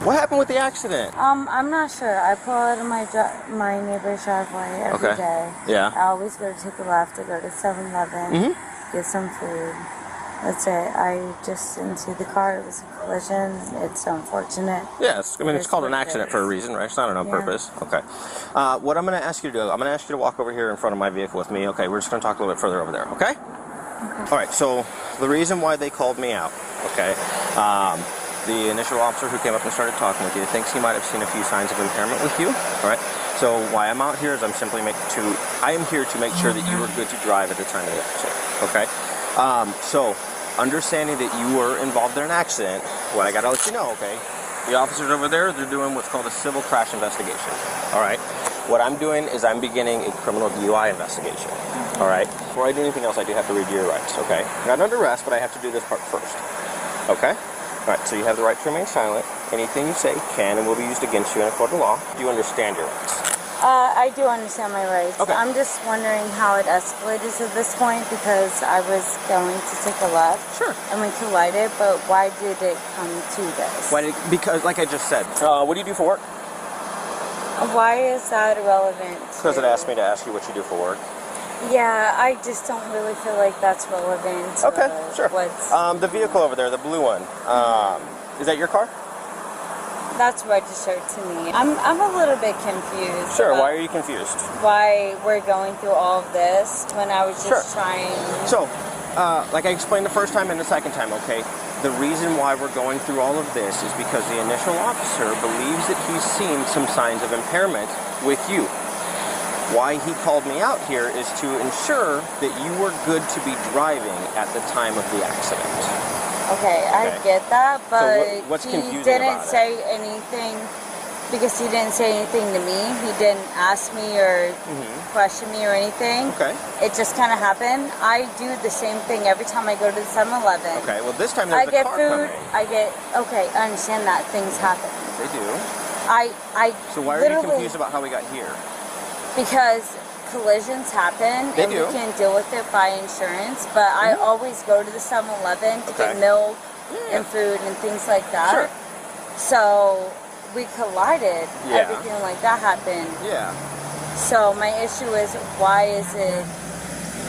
What happened with the accident? I'm not sure. I pull out of my neighbor's driveway every day. Yeah. I always go to take a left to go to 7-Eleven, get some food. That's it. I just didn't see the car. It was a collision. It's unfortunate. Yes. I mean, it's called an accident for a reason, right? It's not an on purpose. Okay. What I'm going to ask you to do, I'm going to ask you to walk over here in front of my vehicle with me. Okay. We're just going to talk a little bit further over there. Okay? All right. So the reason why they called me out, okay, the initial officer who came up and started talking with you thinks he might have seen a few signs of impairment with you. All right. So why I'm out here is I am here to make sure that you were good to drive at the time of the accident. Okay. So understanding that you were involved in an accident, what I got to let you know, okay, the officers over there, they're doing what's called a civil crash investigation. All right. What I'm doing is I'm beginning a criminal DUI investigation. All right. Before I do anything else, I do have to read your rights. Okay. Not under arrest, but I have to do this part first. Okay. All right, so you have the right to remain silent. Anything you say can and will be used against you in a court of law. Do you understand your rights? I do understand my rights. Okay. I'm just wondering how it escalated to this point because I was going to take a left. Sure. And we collided, but why did it come to this? Because, like I just said, what do you do for work? Why is that irrelevant? Because it asked me to ask you what you do for work. Yeah, I just don't really feel like that's relevant. Okay, sure. The vehicle over there, the blue one, is that your car? That's registered to me. I'm a little bit confused. Sure, why are you confused? Why we're going through all of this when I was just trying... So, like I explained the first time and the second time, okay, the reason why we're going through all of this is because the initial officer believes that he's seen some signs of impairment with you. Why he called me out here is to ensure that you were good to be driving at the time of the accident. Okay, I get that, but so what's he confusing didn't about say anything because he didn't say anything to me. He didn't ask me or question me or anything. Okay. It just kind of happened. I do the same thing every time I go to the 7-Eleven. Okay, well this time there's a car coming. I get food. Okay, I understand that things happen. They do. So why are you confused about how we got here? Because collisions happen and we can deal with it by insurance, but I always go to the 7-Eleven to get milk and food and things like that. Sure. So we collided, everything like that happened. Yeah. So my issue is why is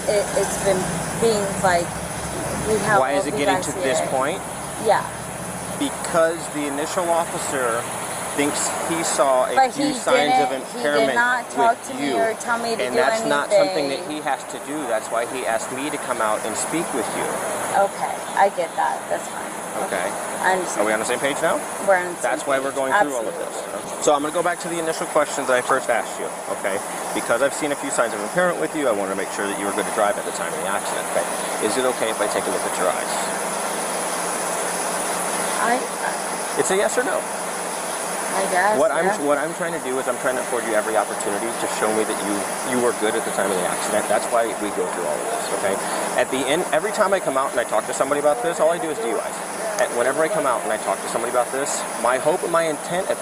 it's been being like we have. Why is it getting to this point? Yeah. Because the initial officer thinks he saw a few signs of impairment he did not talk with to you, me or tell me to and do that's anything. not something that he has to do. That's why he asked me to come out and speak with you. Okay, I get that. That's fine. Okay. I understand. Are we on the same page now? We're on the same That's why we're going through all of this. So I'm going to go back to the initial questions that I first asked you, okay? Because I've seen a few signs of impairment with you, I wanted to make sure that you were good to drive at the time of the accident, okay? Is it okay if I take a look at your eyes? It's a yes or no. I guess. What I'm trying to do is I'm trying to afford you every opportunity to show me that you were good at the time of the accident. That's why we go through all of this, okay? At the end, every time I come out and I talk to somebody about this, all I do is DUIs. Whenever I come out and I talk to somebody about this, my hope and my intent at the